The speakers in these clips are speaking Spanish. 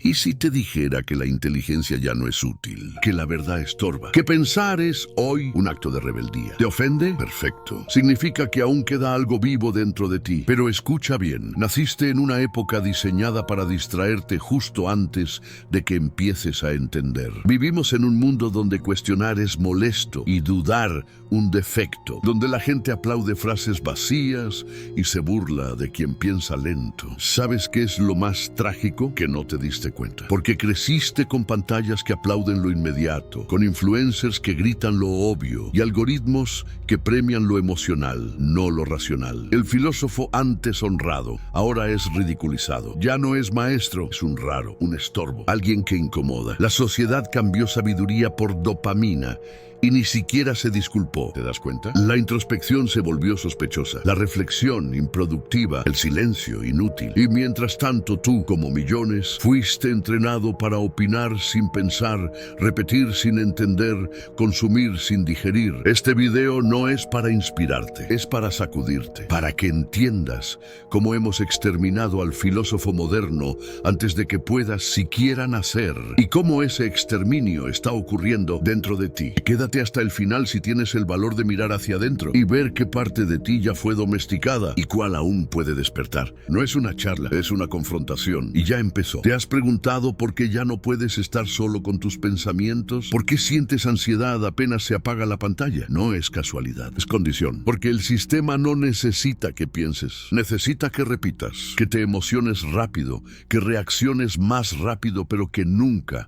¿Y si te dijera que la inteligencia ya no es útil, que la verdad estorba, que pensar es hoy un acto de rebeldía? ¿Te ofende? Perfecto. Significa que aún queda algo vivo dentro de ti. Pero escucha bien, naciste en una época diseñada para distraerte justo antes de que empieces a entender. Vivimos en un mundo donde cuestionar es molesto y dudar un defecto, donde la gente aplaude frases vacías y se burla de quien piensa lento. ¿Sabes qué es lo más trágico? Que no te diste cuenta. Porque creciste con pantallas que aplauden lo inmediato, con influencers que gritan lo obvio y algoritmos que premian lo emocional, no lo racional. El filósofo antes honrado, ahora es ridiculizado. Ya no es maestro, es un raro, un estorbo, alguien que incomoda. La sociedad cambió sabiduría por dopamina y ni siquiera se disculpó. ¿Te das cuenta? La introspección se volvió sospechosa, la reflexión improductiva, el silencio inútil. Y mientras tanto tú, como millones, fuiste entrenado para opinar sin pensar, repetir sin entender, consumir sin digerir. Este video no es para inspirarte, es para sacudirte, para que entiendas cómo hemos exterminado al filósofo moderno antes de que puedas siquiera nacer y cómo ese exterminio está ocurriendo dentro de ti. Quédate hasta el final si tienes el valor de mirar hacia adentro y ver qué parte de ti ya fue domesticada y cuál aún puede despertar. No es una charla, es una confrontación y ya empezó. ¿Te has preguntado por qué ya no puedes estar solo con tus pensamientos? ¿Por qué sientes ansiedad apenas se apaga la pantalla? No es casualidad, es condición. Porque el sistema no necesita que pienses, necesita que repitas, que te emociones rápido, que reacciones más rápido, pero que nunca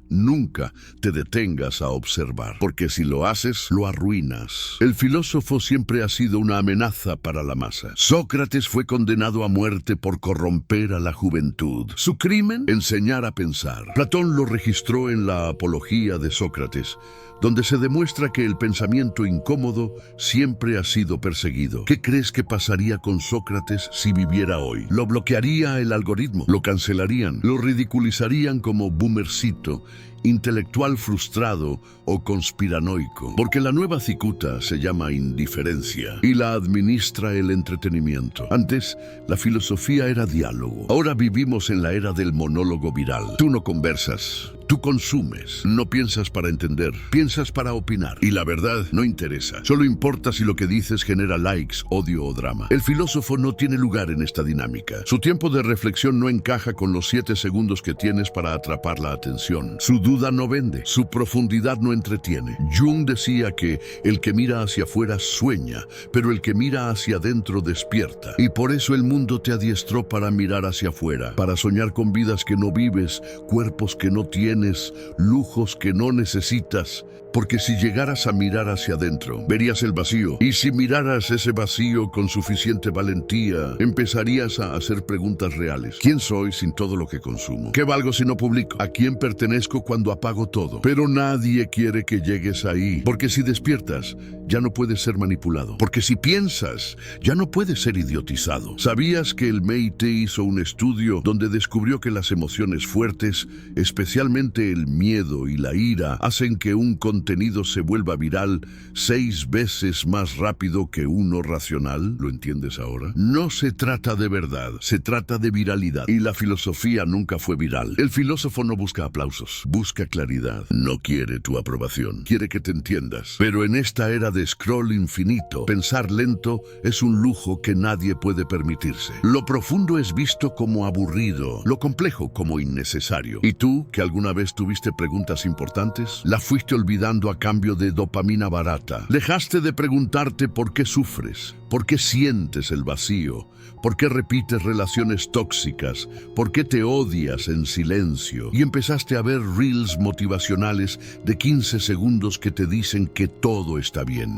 te detengas a observar. Porque si lo haces, lo arruinas. El filósofo siempre ha sido una amenaza para la masa. Sócrates fue condenado a muerte por corromper a la juventud. Su crimen, enseñar a pensar. Platón lo registró en la Apología de Sócrates, donde se demuestra que el pensamiento incómodo siempre ha sido perseguido. ¿Qué crees que pasaría con Sócrates si viviera hoy? Lo bloquearía el algoritmo, lo cancelarían, lo ridiculizarían como boomercito, intelectual frustrado o conspiranoico, porque la nueva cicuta se llama indiferencia y la administra el entretenimiento. Antes, la filosofía era diálogo. Ahora vivimos en la era del monólogo viral. Tú no conversas, tú consumes. No piensas para entender, piensas para opinar. Y la verdad no interesa. Solo importa si lo que dices genera likes, odio o drama. El filósofo no tiene lugar en esta dinámica. Su tiempo de reflexión no encaja con los 7 segundos que tienes para atrapar la atención. Su duda no vende, su profundidad no entretiene. Jung decía que el que mira hacia afuera sueña, pero el que mira hacia adentro despierta. Y por eso el mundo te adiestró para mirar hacia afuera, para soñar con vidas que no vives, cuerpos que no tienes, lujos que no necesitas. Porque si llegaras a mirar hacia adentro, verías el vacío. Y si miraras ese vacío con suficiente valentía, empezarías a hacer preguntas reales. ¿Quién soy sin todo lo que consumo? ¿Qué valgo si no publico? ¿A quién pertenezco cuando apago todo? Pero nadie quiere que llegues ahí. Porque si despiertas, ya no puedes ser manipulado. Porque si piensas, ya no puedes ser idiotizado. ¿Sabías que el MIT hizo un estudio donde descubrió que las emociones fuertes, especialmente el miedo y la ira, hacen que un contenido se vuelva viral 6 veces más rápido que uno racional? ¿Lo entiendes ahora? No se trata de verdad, se trata de viralidad. Y la filosofía nunca fue viral. El filósofo no busca aplausos, busca claridad. No quiere tu aprobación, quiere que te entiendas. Pero en esta era de scroll infinito, pensar lento es un lujo que nadie puede permitirse. Lo profundo es visto como aburrido, lo complejo como innecesario. ¿Y tú, que alguna vez tuviste preguntas importantes, la fuiste olvidando a cambio de dopamina barata? Dejaste de preguntarte por qué sufres, por qué sientes el vacío, por qué repites relaciones tóxicas, por qué te odias en silencio, y empezaste a ver reels motivacionales de 15 segundos que te dicen que todo está bien.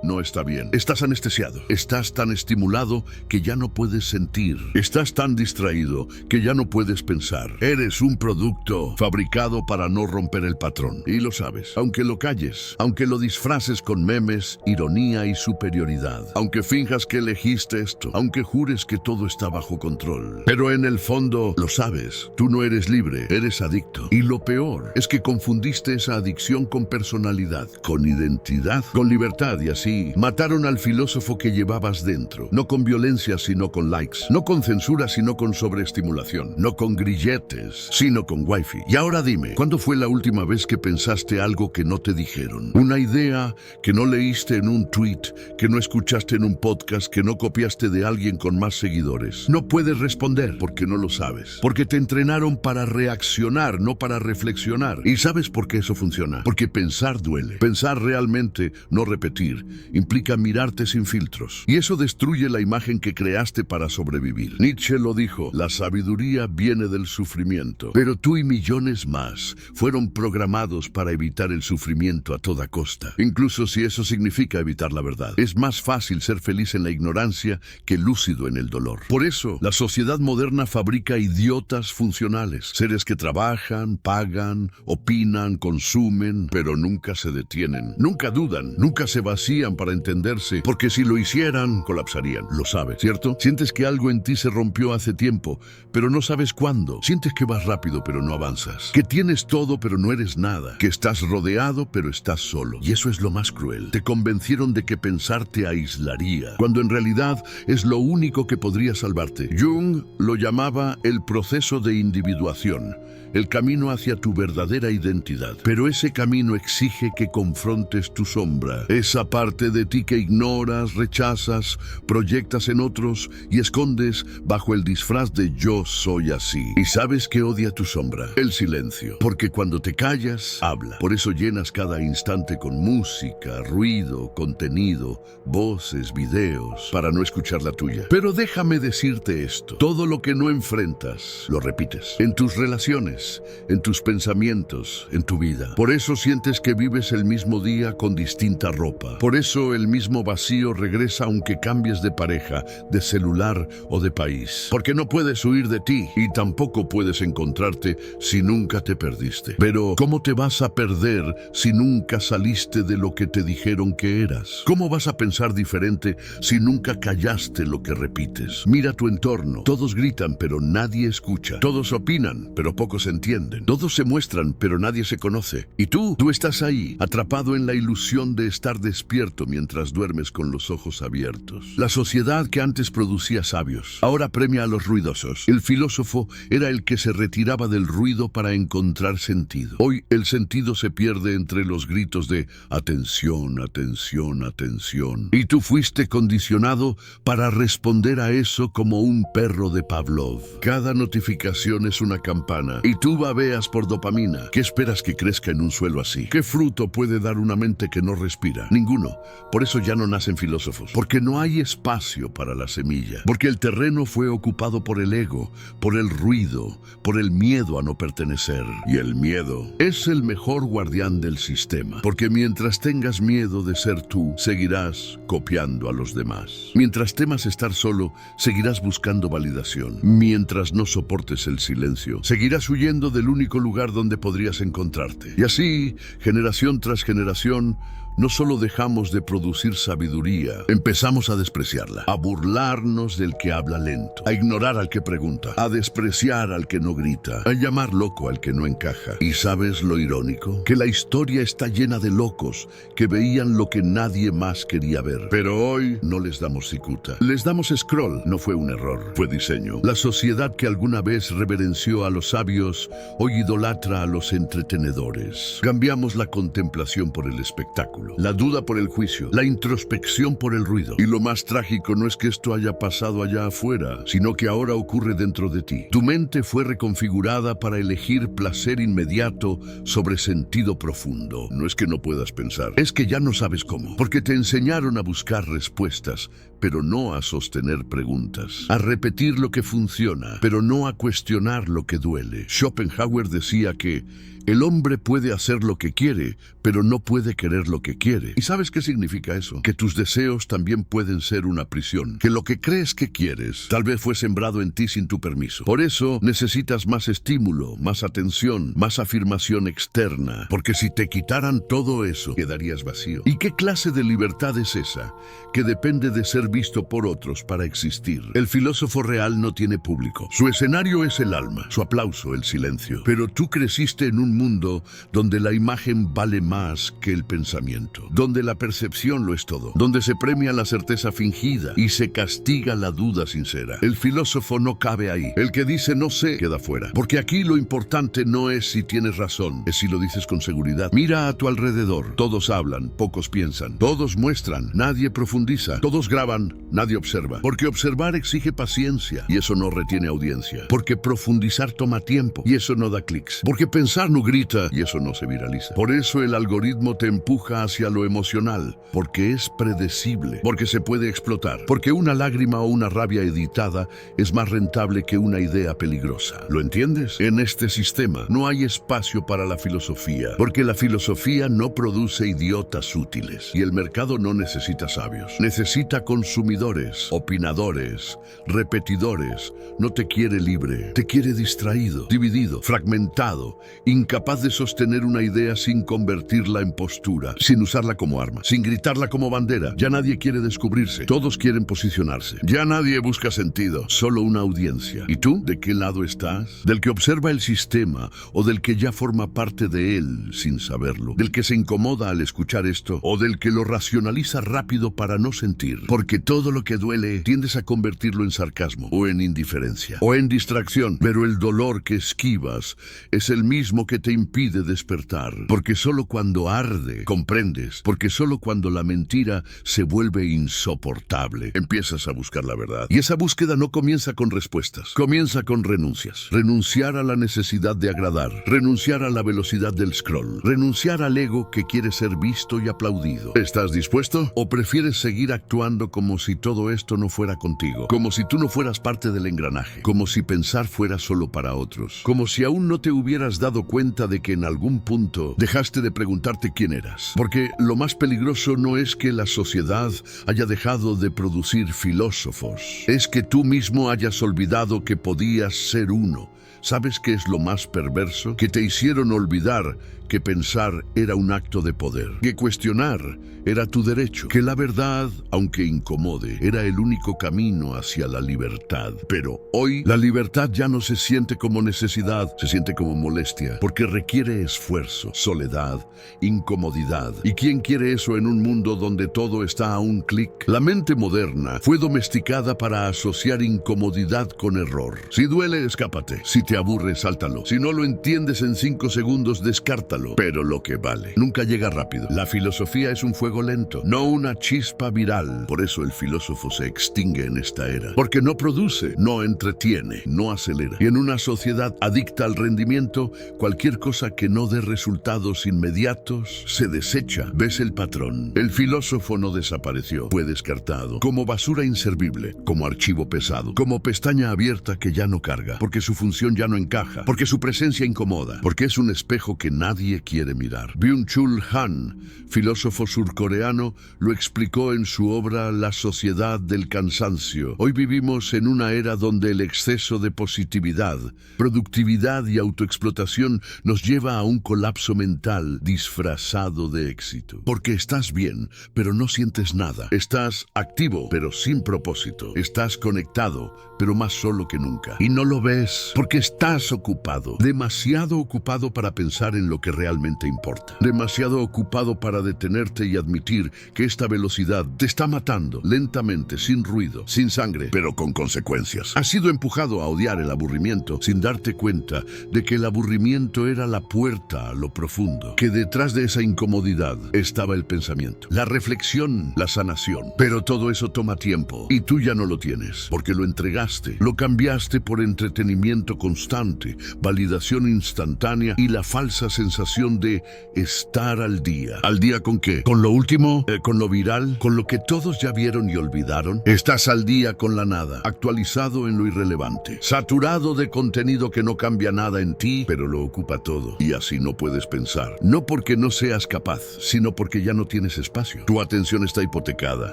No está bien. Estás anestesiado, estás tan estimulado que ya no puedes sentir, estás tan distraído que ya no puedes pensar. Eres un producto fabricado para no romper el patrón, y lo sabes. Aunque lo calles, aunque lo disfraces con memes, ironía y superioridad, aunque finjas que elegiste esto, aunque jures que todo está bajo control. Pero en el fondo, lo sabes, tú no eres libre, eres adicto. Y lo peor es que confundiste esa adicción con personalidad, con identidad, con libertad, y así mataron al filósofo que llevabas dentro. No con violencia, sino con likes. No con censura, sino con sobreestimulación. No con grilletes, sino con wifi. Y ahora dime, ¿cuándo fue la última vez que pensaste algo que no te dijeron? Una idea que no leíste en un tweet, que no escuchaste en un podcast, que no copiaste de alguien con más seguidores. No puedes responder porque no lo sabes. Porque te entrenaron para reaccionar, no para reflexionar. ¿Y sabes por qué eso funciona? Porque pensar duele. Pensar realmente, no repetir, implica mirarte sin filtros. Y eso destruye la imagen que creaste para sobrevivir. Nietzsche lo dijo, la sabiduría viene del sufrimiento. Pero tú y millones más fueron programados para evitar el sufrimiento a toda costa. Incluso si eso significa evitar la verdad. Es más fácil ser feliz en la ignorancia que lúcido en el dolor. Por eso, la sociedad moderna fabrica idiotas funcionales. Seres que trabajan, pagan, opinan, consumen, pero nunca se detienen. Nunca dudan, nunca se vacían para entenderse, porque si lo hicieran, colapsarían. Lo sabes, ¿cierto? Sientes que algo en ti se rompió hace tiempo, pero no sabes cuándo. Sientes que vas rápido, pero no avanzas. Que tienes todo, pero no eres nada. Que estás rodeado, pero estás solo. Y eso es lo más cruel. Te convencieron de que pensar te aislaría, cuando en realidad es lo único que podría salvarte. Jung lo llamaba el proceso de individuación, el camino hacia tu verdadera identidad. Pero ese camino exige que confrontes tu sombra, esa parte de ti que ignoras, rechazas, proyectas en otros y escondes bajo el disfraz de yo soy así. ¿Y sabes qué odia tu sombra? El silencio. Porque cuando te callas, habla. Por eso llenas cada instante con música, ruido, contenido, voces, videos, para no escuchar la tuya. Pero déjame decirte esto. Todo lo que no enfrentas, lo repites. En tus relaciones, en tus pensamientos, en tu vida. Por eso sientes que vives el mismo día con distinta ropa. Por eso el mismo vacío regresa aunque cambies de pareja, de celular o de país. Porque no puedes huir de ti y tampoco puedes encontrarte si nunca te perdiste. Pero ¿cómo te vas a perder si nunca saliste de lo que te dijeron que eras? ¿Cómo vas a pensar diferente si nunca callaste lo que repites? Mira tu entorno. Todos gritan, pero nadie escucha. Todos opinan, pero pocos entienden. Todos se muestran, pero nadie se conoce. Y tú estás ahí, atrapado en la ilusión de estar despierto mientras duermes con los ojos abiertos. La sociedad que antes producía sabios, ahora premia a los ruidosos. El filósofo era el que se retiraba del ruido para encontrar sentido. Hoy el sentido se pierde entre los gritos de atención, atención, atención. Y tú fuiste condicionado para responder a eso como un perro de Pavlov. Cada notificación es una campana y tú babeas por dopamina. ¿Qué esperas que crezca en un suelo así? ¿Qué fruto puede dar una mente que no respira? Ninguno. Por eso ya no nacen filósofos. Porque no hay espacio para la semilla. Porque el terreno fue ocupado por el ego, por el ruido, por el miedo a no pertenecer. Y el miedo es el mejor guardián del sistema. Porque mientras tengas miedo de ser tú, seguirás copiando a los demás. Mientras temas estar solo, seguirás buscando validación. Mientras no soportes el silencio, seguirás huyendo del único lugar donde podrías encontrarte. Y así, generación tras generación, no solo dejamos de producir sabiduría, empezamos a despreciarla, a burlarnos del que habla lento, a ignorar al que pregunta, a despreciar al que no grita, a llamar loco al que no encaja. ¿Y sabes lo irónico? Que la historia está llena de locos que veían lo que nadie más quería ver. Pero hoy no les damos cicuta. Les damos scroll. No fue un error, fue diseño. La sociedad que alguna vez reverenció a los sabios, hoy idolatra a los entretenedores. Cambiamos la contemplación por el espectáculo, la duda por el juicio, la introspección por el ruido. Y lo más trágico no es que esto haya pasado allá afuera, sino que ahora ocurre dentro de ti. Tu mente fue reconfigurada para elegir placer inmediato sobre sentido profundo. No es que no puedas pensar, es que ya no sabes cómo. Porque te enseñaron a buscar respuestas, pero no a sostener preguntas. A repetir lo que funciona, pero no a cuestionar lo que duele. Schopenhauer decía que el hombre puede hacer lo que quiere, pero no puede querer lo que quiere. ¿Y sabes qué significa eso? Que tus deseos también pueden ser una prisión. Que lo que crees que quieres tal vez fue sembrado en ti sin tu permiso. Por eso necesitas más estímulo, más atención, más afirmación externa. Porque si te quitaran todo eso, quedarías vacío. ¿Y qué clase de libertad es esa? Que depende de ser ser visto por otros para existir. El filósofo real no tiene público. Su escenario es el alma, su aplauso el silencio. Pero tú creciste en un mundo donde la imagen vale más que el pensamiento, donde la percepción lo es todo, donde se premia la certeza fingida y se castiga la duda sincera. El filósofo no cabe ahí. El que dice no sé queda fuera. Porque aquí lo importante no es si tienes razón, es si lo dices con seguridad. Mira a tu alrededor. Todos hablan, pocos piensan. Todos muestran, nadie profundiza. Todos graban, nadie observa. Porque observar exige paciencia y eso no retiene audiencia. Porque profundizar toma tiempo y eso no da clics. Porque pensar no grita y eso no se viraliza. Por eso el algoritmo te empuja hacia lo emocional. Porque es predecible. Porque se puede explotar. Porque una lágrima o una rabia editada es más rentable que una idea peligrosa. ¿Lo entiendes? En este sistema no hay espacio para la filosofía. Porque la filosofía no produce idiotas útiles. Y el mercado no necesita sabios. Necesita consumidores, opinadores, repetidores. No te quiere libre. Te quiere distraído, dividido, fragmentado, incapaz de sostener una idea sin convertirla en postura, sin usarla como arma, sin gritarla como bandera. Ya nadie quiere descubrirse. Todos quieren posicionarse. Ya nadie busca sentido. Solo una audiencia. ¿Y tú? ¿De qué lado estás? ¿Del que observa el sistema o del que ya forma parte de él sin saberlo? ¿Del que se incomoda al escuchar esto o del que lo racionaliza rápido para no sentir? Porque todo lo que duele tiendes a convertirlo en sarcasmo o en indiferencia o en distracción. Pero el dolor que esquivas es el mismo que te impide despertar. Porque solo cuando arde comprendes. Porque solo cuando la mentira se vuelve insoportable empiezas a buscar la verdad. Y esa búsqueda no comienza con respuestas. Comienza con renuncias. Renunciar a la necesidad de agradar. Renunciar a la velocidad del scroll. Renunciar al ego que quiere ser visto y aplaudido. ¿Estás dispuesto? ¿O prefieres seguir actuando como si todo esto no fuera contigo? Como si tú no fueras parte del engranaje. Como si pensar fuera solo para otros. Como si aún no te hubieras dado cuenta de que en algún punto dejaste de preguntarte quién eras. Porque lo más peligroso no es que la sociedad haya dejado de producir filósofos. Es que tú mismo hayas olvidado que podías ser uno. ¿Sabes qué es lo más perverso? Que te hicieron olvidar que pensar era un acto de poder, que cuestionar era tu derecho, que la verdad, aunque incomode, era el único camino hacia la libertad. Pero hoy la libertad ya no se siente como necesidad, se siente como molestia, porque requiere esfuerzo, soledad, incomodidad. ¿Y quién quiere eso en un mundo donde todo está a un clic? La mente moderna fue domesticada para asociar incomodidad con error. Si duele, escápate. Si te aburre, sáltalo. Si no lo entiendes en 5 segundos, descártalo. Pero lo que vale nunca llega rápido. La filosofía es un fuego lento, no una chispa viral. Por eso el filósofo se extingue en esta era. Porque no produce, no entretiene, no acelera. Y en una sociedad adicta al rendimiento, cualquier cosa que no dé resultados inmediatos se desecha. ¿Ves el patrón? El filósofo no desapareció, fue descartado. Como basura inservible, como archivo pesado, como pestaña abierta que ya no carga. Porque su función ya no encaja. Porque su presencia incomoda. Porque es un espejo que nadie quiere mirar. Byung-Chul Han, filósofo surcoreano, lo explicó en su obra La sociedad del cansancio. Hoy vivimos en una era donde el exceso de positividad, productividad y autoexplotación nos lleva a un colapso mental disfrazado de éxito. Porque estás bien, pero no sientes nada. Estás activo, pero sin propósito. Estás conectado, pero más solo que nunca. Y no lo ves porque estás ocupado. Demasiado ocupado para pensar en lo que realmente importa. Demasiado ocupado para detenerte y admitir que esta velocidad te está matando lentamente, sin ruido, sin sangre, pero con consecuencias. Has sido empujado a odiar el aburrimiento sin darte cuenta de que el aburrimiento era la puerta a lo profundo, que detrás de esa incomodidad estaba el pensamiento, la reflexión, la sanación. Pero todo eso toma tiempo y tú ya no lo tienes porque lo entregaste, lo cambiaste por entretenimiento constante, validación instantánea y la falsa sensación de estar al día. ¿Al día con qué? ¿Con lo último? ¿Con lo viral? ¿Con lo que todos ya vieron y olvidaron? Estás al día con la nada, actualizado en lo irrelevante, saturado de contenido que no cambia nada en ti, pero lo ocupa todo. Y así no puedes pensar. No porque no seas capaz, sino porque ya no tienes espacio. Tu atención está hipotecada,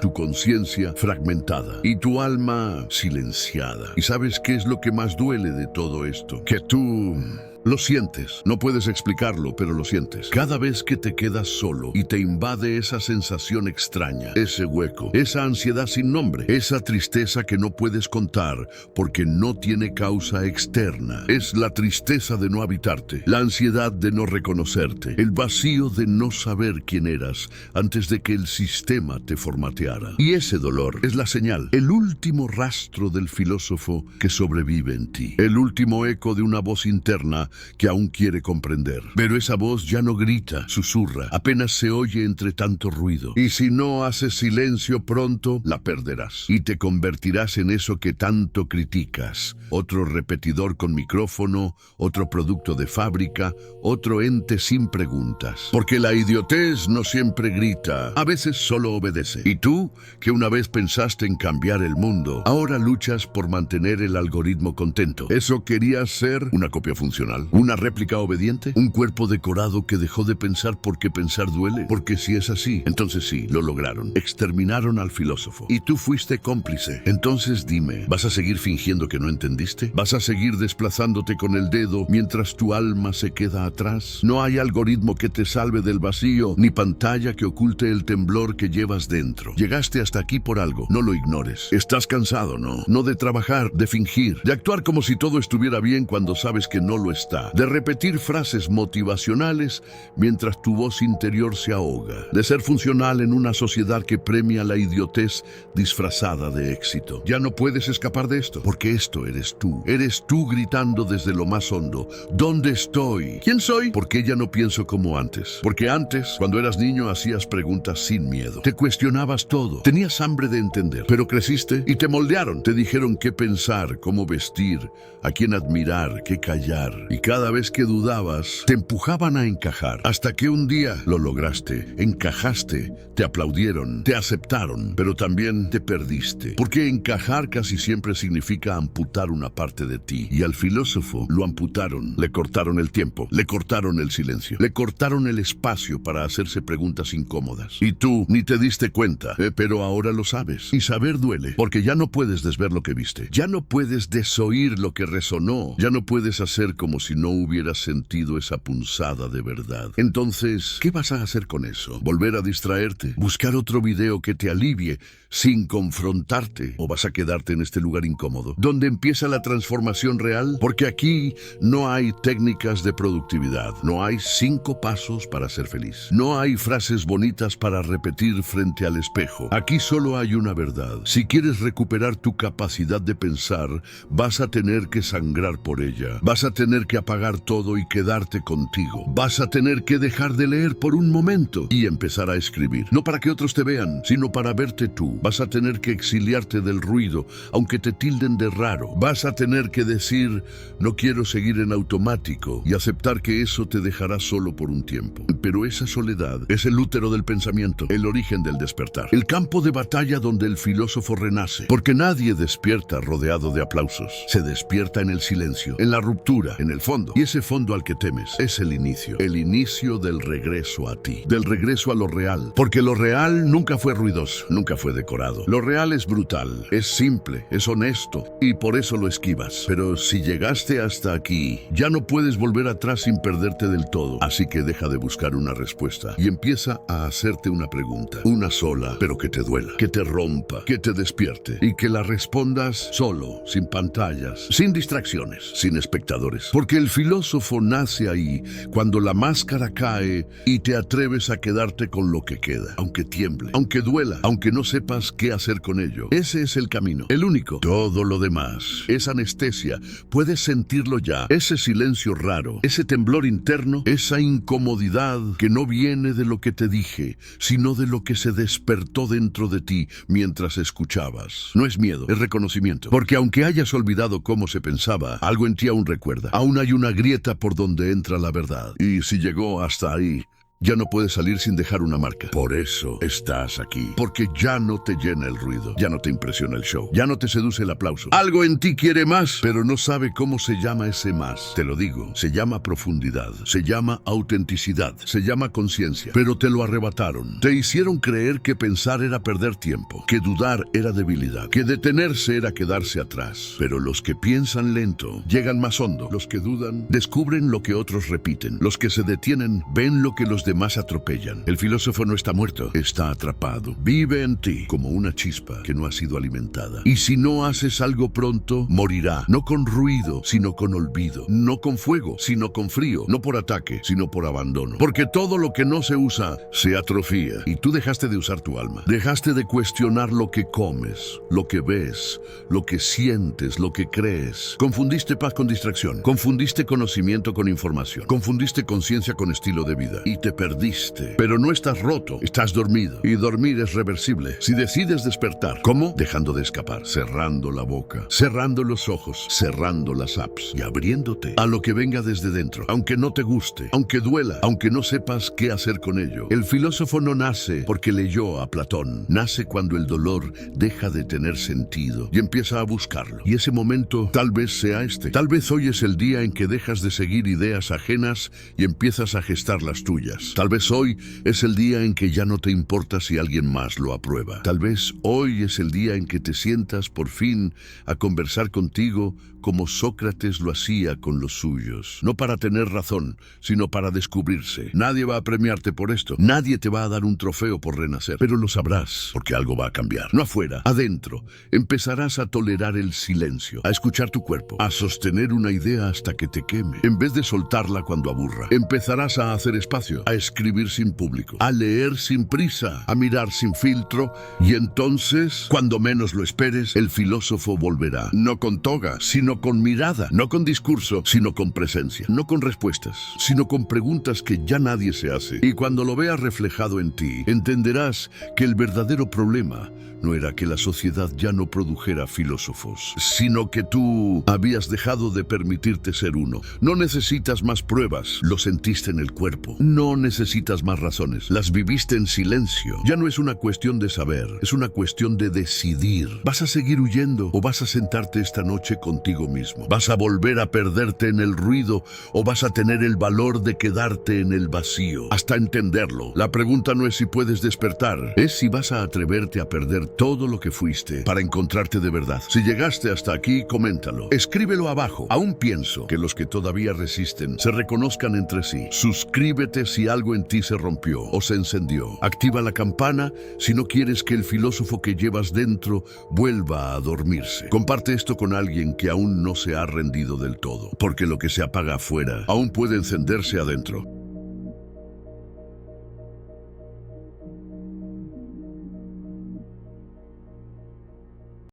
tu conciencia fragmentada y tu alma silenciada. ¿Y sabes qué es lo que más duele de todo esto? Que tú Lo sientes, no puedes explicarlo, pero lo sientes. Cada vez que te quedas solo y te invade esa sensación extraña, ese hueco, esa ansiedad sin nombre, esa tristeza que no puedes contar porque no tiene causa externa. Es la tristeza de no habitarte, la ansiedad de no reconocerte, el vacío de no saber quién eras antes de que el sistema te formateara. Y ese dolor es la señal, el último rastro del filósofo que sobrevive en ti, el último eco de una voz interna que aún quiere comprender. Pero esa voz ya no grita, susurra, apenas se oye entre tanto ruido. Y si no haces silencio pronto, la perderás. Y te convertirás en eso que tanto criticas. Otro repetidor con micrófono, otro producto de fábrica, otro ente sin preguntas. Porque la idiotez no siempre grita, a veces solo obedece. Y tú, que una vez pensaste en cambiar el mundo, ahora luchas por mantener el algoritmo contento. ¿Eso querías ser? ¿Una copia funcional? ¿Una réplica obediente? ¿Un cuerpo decorado que dejó de pensar porque pensar duele? Porque si es así, entonces sí, lo lograron. Exterminaron al filósofo. Y tú fuiste cómplice. Entonces dime, ¿vas a seguir fingiendo que no entendiste? ¿Vas a seguir desplazándote con el dedo mientras tu alma se queda atrás? No hay algoritmo que te salve del vacío, ni pantalla que oculte el temblor que llevas dentro. Llegaste hasta aquí por algo, no lo ignores. Estás cansado, ¿no? No de trabajar, de fingir, de actuar como si todo estuviera bien cuando sabes que no lo está, de repetir frases motivacionales mientras tu voz interior se ahoga, de ser funcional en una sociedad que premia la idiotez disfrazada de éxito. Ya no puedes escapar de esto, porque esto eres tú. Eres tú gritando desde lo más hondo. ¿Dónde estoy? ¿Quién soy? Porque ya no pienso como antes. Porque antes, cuando eras niño, hacías preguntas sin miedo. Te cuestionabas todo. Tenías hambre de entender. Pero creciste y te moldearon. Te dijeron qué pensar, cómo vestir, a quién admirar, qué callar. Y cada vez que dudabas, te empujaban a encajar. Hasta que un día lo lograste. Encajaste. Te aplaudieron. Te aceptaron. Pero también te perdiste. Porque encajar casi siempre significa amputar una parte de ti. Y al filósofo lo amputaron. Le cortaron el tiempo. Le cortaron el silencio. Le cortaron el espacio para hacerse preguntas incómodas. Y tú ni te diste cuenta. Pero ahora lo sabes. Y saber duele. Porque ya no puedes desver lo que viste. Ya no puedes desoír lo que resonó. Ya no puedes hacer como si no hubieras sentido esa punzada de verdad. Entonces, ¿qué vas a hacer con eso? ¿Volver a distraerte? ¿Buscar otro video que te alivie sin confrontarte? ¿O vas a quedarte en este lugar incómodo, donde empieza la transformación real? Porque aquí no hay técnicas de productividad. No hay 5 pasos para ser feliz. No hay frases bonitas para repetir frente al espejo. Aquí solo hay una verdad. Si quieres recuperar tu capacidad de pensar, vas a tener que sangrar por ella. Vas a tener que apagar todo y quedarte contigo. Vas a tener que dejar de leer por un momento y empezar a escribir. No para que otros te vean, sino para verte tú. Vas a tener que exiliarte del ruido, aunque te tilden de raro. Vas a tener que decir, no quiero seguir en automático, y aceptar que eso te dejará solo por un tiempo. Pero esa soledad es el útero del pensamiento, el origen del despertar, el campo de batalla donde el filósofo renace. Porque nadie despierta rodeado de aplausos. Se despierta en el silencio, en la ruptura, en el fondo. Y ese fondo al que temes es el inicio del regreso a ti, del regreso a lo real. Porque lo real nunca fue ruidoso, nunca fue decorado. Lo real es brutal, es simple, es honesto, y por eso lo esquivas. Pero si llegaste hasta aquí, ya no puedes volver atrás sin perderte del todo. Así que deja de buscar una respuesta y empieza a hacerte una pregunta. Una sola, pero que te duela, que te rompa, que te despierte, y que la respondas solo, sin pantallas, sin distracciones, sin espectadores. Porque el filósofo nace ahí, cuando la máscara cae y te atreves a quedarte con lo que queda, aunque tiemble, aunque duela, aunque no sepas qué hacer con ello. Ese es el camino, el único. Todo lo demás es anestesia. Puedes sentirlo ya, ese silencio raro, ese temblor interno, esa incomodidad que no viene de lo que te dije, sino de lo que se despertó dentro de ti mientras escuchabas. No es miedo, es reconocimiento. Porque aunque hayas olvidado cómo se pensaba, algo en ti aún recuerda. Aún hay una grieta por donde entra la verdad. Y si llegó hasta ahí, Ya no puedes salir sin dejar una marca. Por eso estás aquí. Porque ya no te llena el ruido, ya no te impresiona el show, ya no te seduce el aplauso. Algo en ti quiere más, pero no sabe cómo se llama ese más. Te lo digo, se llama profundidad, se llama autenticidad, se llama conciencia. Pero te lo arrebataron. Te hicieron creer que pensar era perder tiempo, que dudar era debilidad, que detenerse era quedarse atrás. Pero los que piensan lento llegan más hondo. Los que dudan descubren lo que otros repiten. Los que se detienen ven lo que los demás atropellan. El filósofo no está muerto, está atrapado. Vive en ti como una chispa que no ha sido alimentada. Y si no haces algo pronto, morirá. No con ruido, sino con olvido. No con fuego, sino con frío. No por ataque, sino por abandono. Porque todo lo que no se usa, se atrofía. Y tú dejaste de usar tu alma. Dejaste de cuestionar lo que comes, lo que ves, lo que sientes, lo que crees. Confundiste paz con distracción. Confundiste conocimiento con información. Confundiste conciencia con estilo de vida. Y te perdiste. Pero no estás roto, estás dormido. Y dormir es reversible. Si decides despertar, ¿cómo? Dejando de escapar, cerrando la boca, cerrando los ojos, cerrando las apps y abriéndote a lo que venga desde dentro. Aunque no te guste, aunque duela, aunque no sepas qué hacer con ello. El filósofo no nace porque leyó a Platón. Nace cuando el dolor deja de tener sentido y empieza a buscarlo. Y ese momento tal vez sea este. Tal vez hoy es el día en que dejas de seguir ideas ajenas y empiezas a gestar las tuyas. Tal vez hoy es el día en que ya no te importa si alguien más lo aprueba. Tal vez hoy es el día en que te sientas por fin a conversar contigo como Sócrates lo hacía con los suyos. No para tener razón, sino para descubrirse. Nadie va a premiarte por esto. Nadie te va a dar un trofeo por renacer. Pero lo sabrás, porque algo va a cambiar. No afuera, adentro. Empezarás a tolerar el silencio, a escuchar tu cuerpo, a sostener una idea hasta que te queme, en vez de soltarla cuando aburra. Empezarás a hacer espacio, a escribir sin público, a leer sin prisa, a mirar sin filtro, y entonces, cuando menos lo esperes, el filósofo volverá. No con toga, sino con mirada, no con discurso, sino con presencia, no con respuestas, sino con preguntas que ya nadie se hace. Y cuando lo veas reflejado en ti, entenderás que el verdadero problema no era que la sociedad ya no produjera filósofos, sino que tú habías dejado de permitirte ser uno. No necesitas más pruebas, lo sentiste en el cuerpo. No necesitas más razones, las viviste en silencio. Ya no es una cuestión de saber, es una cuestión de decidir. ¿Vas a seguir huyendo o vas a sentarte esta noche contigo mismo? ¿Vas a volver a perderte en el ruido o vas a tener el valor de quedarte en el vacío hasta entenderlo? La pregunta no es si puedes despertar, es si vas a atreverte a perder todo lo que fuiste para encontrarte de verdad. Si llegaste hasta aquí, coméntalo. Escríbelo abajo. Aún pienso que los que todavía resisten se reconozcan entre sí. Suscríbete si algo en ti se rompió o se encendió. Activa la campana si no quieres que el filósofo que llevas dentro vuelva a dormirse. Comparte esto con alguien que aún no se ha rendido del todo, porque lo que se apaga afuera aún puede encenderse adentro.